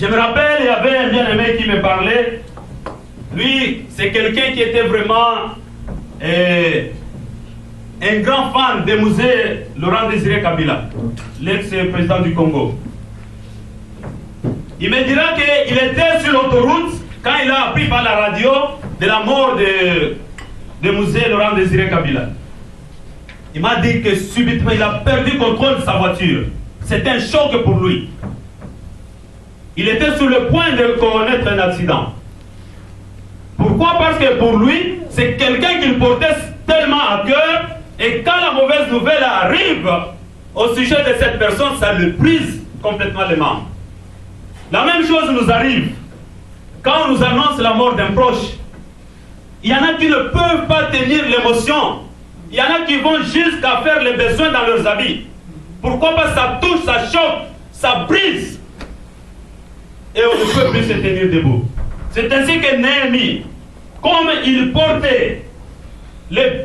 Je me rappelle, il y avait un bien-aimé qui me parlait. Lui, c'est quelqu'un qui était vraiment un grand fan de musée Laurent Désiré Kabila, l'ex-président du Congo. Il me dira qu'il était sur l'autoroute quand il a appris par la radio de la mort de musée Laurent Désiré Kabila. Il m'a dit que subitement il a perdu le contrôle de sa voiture. C'était un choc pour lui. Il était sur le point de commettre un accident. Pourquoi? Parce que pour lui, c'est quelqu'un qu'il portait tellement à cœur, et quand la mauvaise nouvelle arrive au sujet de cette personne, ça le brise complètement les membres. La même chose nous arrive quand on nous annonce la mort d'un proche. Il y en a qui ne peuvent pas tenir l'émotion. Il y en a qui vont jusqu'à faire les besoins dans leurs habits. Pourquoi? Parce que ça touche, ça choque, ça brise. Et on ne peut plus se tenir debout. C'est ainsi que Néhémie, comme il portait le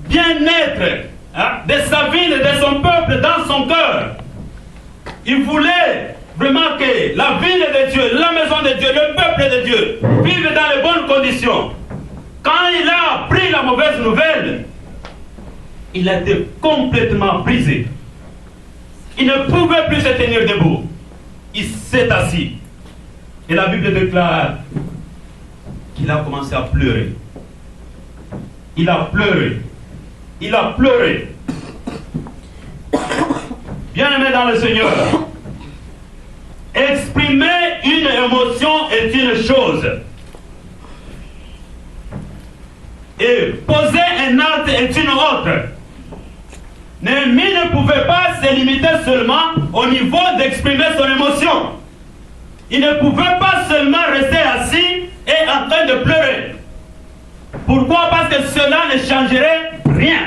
bien-être de sa ville et de son peuple dans son cœur, il voulait vraiment que la ville de Dieu, la maison de Dieu, le peuple de Dieu vivent dans les bonnes conditions. Quand il a appris la mauvaise nouvelle, il a été complètement brisé. Il ne pouvait plus se tenir debout. Il s'est assis. Et la Bible déclare qu'il a commencé à pleurer. Il a pleuré. Il a pleuré. Bien-aimé dans le Seigneur, exprimer une émotion est une chose. Et poser un acte est une autre. Néhémie ne pouvait pas se limiter seulement au niveau d'exprimer son émotion. Il ne pouvait pas seulement rester assis et en train de pleurer. Pourquoi? Parce que cela ne changerait rien.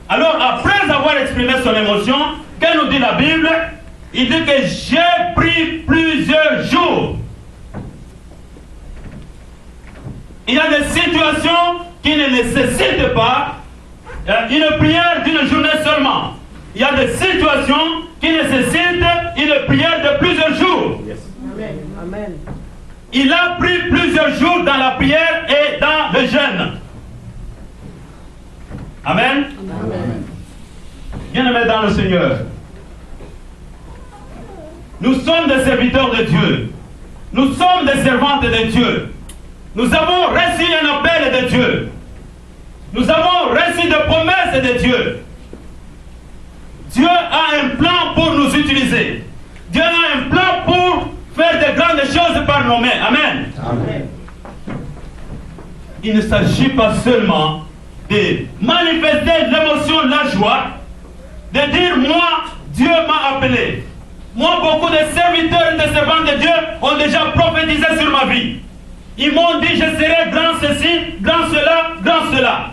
Alors, après avoir exprimé son émotion, que nous dit la Bible? Il dit que j'ai pris plusieurs jours. Il y a des situations qui ne nécessitent pas une prière d'une journée seulement. Il y a des situations qui nécessitent une prière de plusieurs jours. Yes. Amen. Amen. Il a pris plusieurs jours dans la prière et dans le jeûne. Amen. Amen. Bien-aimés dans le Seigneur, nous sommes des serviteurs de Dieu. Nous sommes des servantes de Dieu. Nous avons reçu un appel de Dieu. Nous avons reçu des promesses de Dieu. Dieu a un plan pour nous utiliser. Dieu a un plan pour faire de grandes choses par nos mains. Amen. Amen. Il ne s'agit pas seulement de manifester l'émotion, la joie, de dire moi, Dieu m'a appelé. Moi, beaucoup de serviteurs et de servants de Dieu ont déjà prophétisé sur ma vie. Ils m'ont dit, je serai grand ceci, grand cela, grand cela.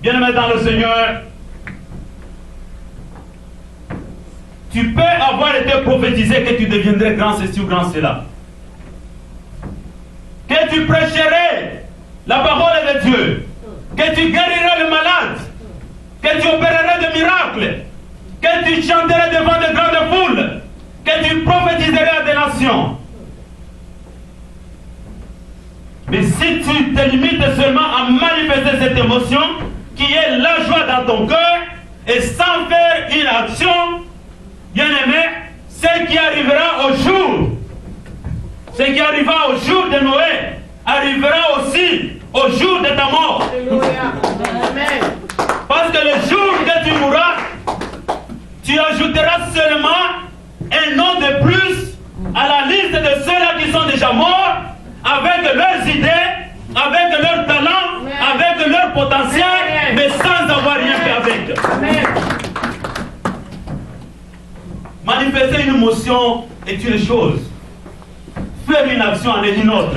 Bien-aimé dans le Seigneur, tu peux avoir été prophétisé que tu deviendrais grand ceci ou grand cela. Que tu prêcherais la parole de Dieu. Que tu guérirais le malade. Que tu opérerais des miracles. Que tu chanterais devant de grandes foules. Que tu prophétiserais à des nations. Mais si tu te limites seulement à manifester cette émotion, qui est la joie dans ton cœur, et sans faire une action, bien-aimé, ce qui arrivera au jour, ce qui arrivera au jour de Noé, arrivera aussi au jour de ta mort. Amen. Parce que le jour que tu mourras, tu ajouteras seulement un nom de plus à la liste de ceux-là qui sont déjà morts, avec leurs idées, avec leurs talents, avec leur potentiel, mais sans avoir rien fait avec. Amen. Manifester une émotion est une chose. Faire une action en est une autre.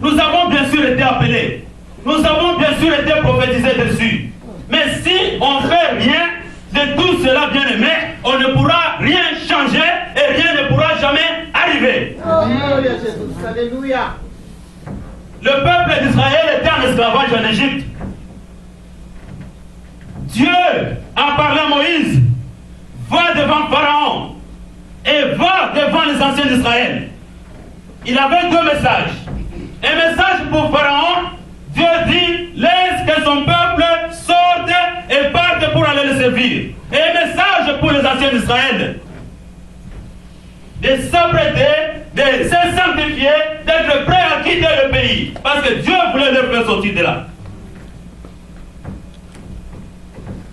Nous avons bien sûr été appelés. Nous avons bien sûr été prophétisés dessus. Mais si on ne fait rien de tout cela, bien aimé, on ne pourra rien changer et rien ne pourra jamais arriver. Alléluia. Le peuple d'Israël était en esclavage en Égypte. Dieu a parlé à Moïse, va devant Pharaon et va devant les anciens d'Israël. Il avait deux messages. Un message pour Pharaon, Dieu dit, laisse que son peuple sorte et parte pour aller le servir. Et un message pour les anciens d'Israël, de s'apprêter, de se sanctifier, d'être prêt à quitter le pays. Parce que Dieu voulait leur faire sortir de là.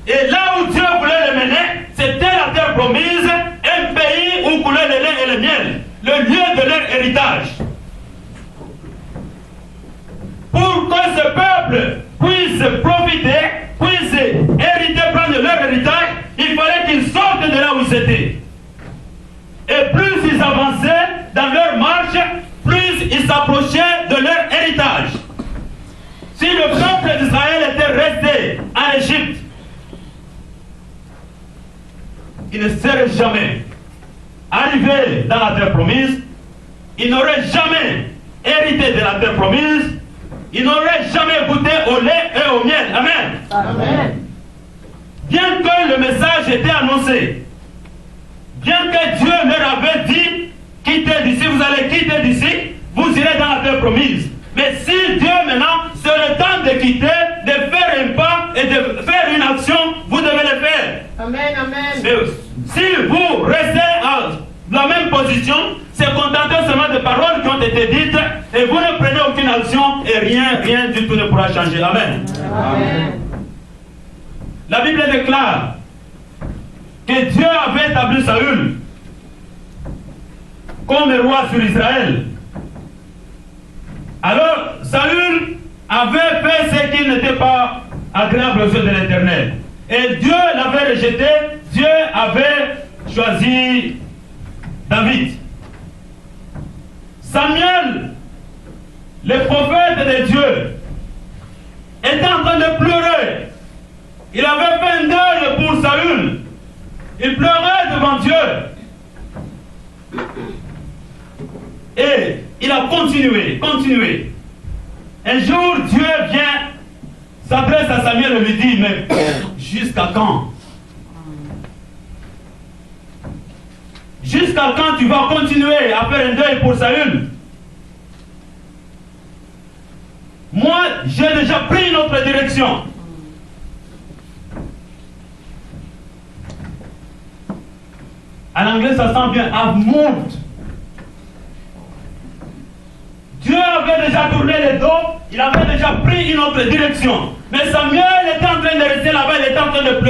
Et là où Dieu voulait les mener, c'était la terre promise, un pays où coulait le lait et le miel, le lieu de leur héritage. Pour que ce peuple puisse profiter, puisse hériter, prendre leur héritage, il fallait qu'ils sortent de là où ils étaient. Et plus ils avançaient dans leur marche, plus ils s'approchaient de leur héritage. Si le peuple d'Israël était resté en Égypte, il ne serait jamais arrivé dans la terre promise, il n'aurait jamais hérité de la terre promise, il n'aurait jamais goûté au lait et au miel. Amen. Amen. Bien que le message était annoncé, bien que Dieu leur avait dit, quittez d'ici, vous allez quitter d'ici, vous irez dans la terre promise. Mais si Dieu maintenant, c'est le temps de quitter, de faire un pas et de faire une action, vous devez le faire. Amen, amen. Mais si vous restez à la même position, c'est contenter seulement de paroles qui ont été dites et vous ne prenez aucune action et rien du tout ne pourra changer. Amen. Amen. La Bible déclare que Dieu avait établi Saül comme roi sur Israël. Alors, Saül avait fait ce qui n'était pas agréable aux yeux de l'Éternel. Et Dieu l'avait rejeté, Dieu avait choisi David. Samuel, le prophète de Dieu, était en train de pleurer. Il avait fait un deuil pour Saül. Il pleurait devant Dieu. Et il a continué. Un jour, Dieu vient, s'adresse à Samuel et lui dit, mais jusqu'à quand? Jusqu'à quand tu vas continuer à faire un deuil pour Saül? Moi, j'ai déjà pris une autre direction. En anglais, ça sent bien. I've moved. Dieu avait déjà tourné le dos, il avait déjà pris une autre direction. Mais Samuel était en train de rester là-bas, il était en train de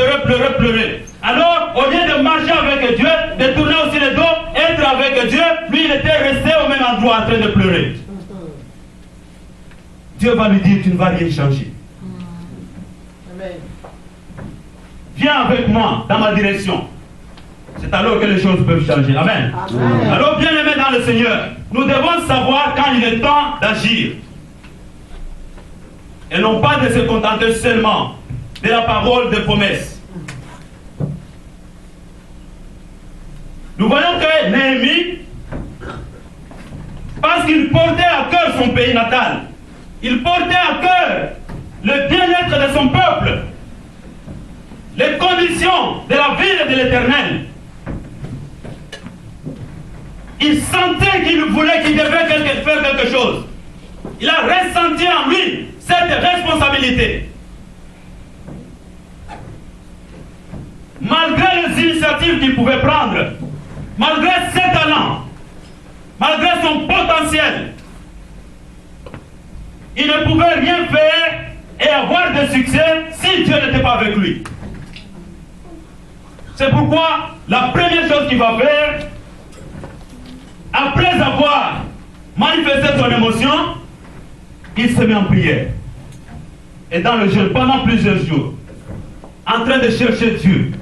pleurer. Alors, au lieu de marcher avec Dieu, de tourner aussi le dos, être avec Dieu, lui, il était resté au même endroit en train de pleurer. Dieu va lui dire, tu ne vas rien changer. Amen. Viens avec moi dans ma direction. C'est alors que les choses peuvent changer. Amen. Amen. Alors, bien-aimés dans le Seigneur, nous devons savoir quand il est temps d'agir. Et non pas de se contenter seulement de la parole de promesse. Nous voyons que Néhémie, parce qu'il portait à cœur son pays natal, il portait à cœur le bien-être de son peuple, les conditions de la ville de l'Éternel. Il sentait qu'il voulait, qu'il devait faire quelque chose. Il a ressenti en lui cette responsabilité. Malgré les initiatives qu'il pouvait prendre, malgré ses talents, malgré son potentiel, il ne pouvait rien faire et avoir de succès si Dieu n'était pas avec lui. C'est pourquoi la première chose qu'il va faire, après avoir manifesté son émotion, il se met en prière. Et dans le jeûne, pendant plusieurs jours, en train de chercher Dieu,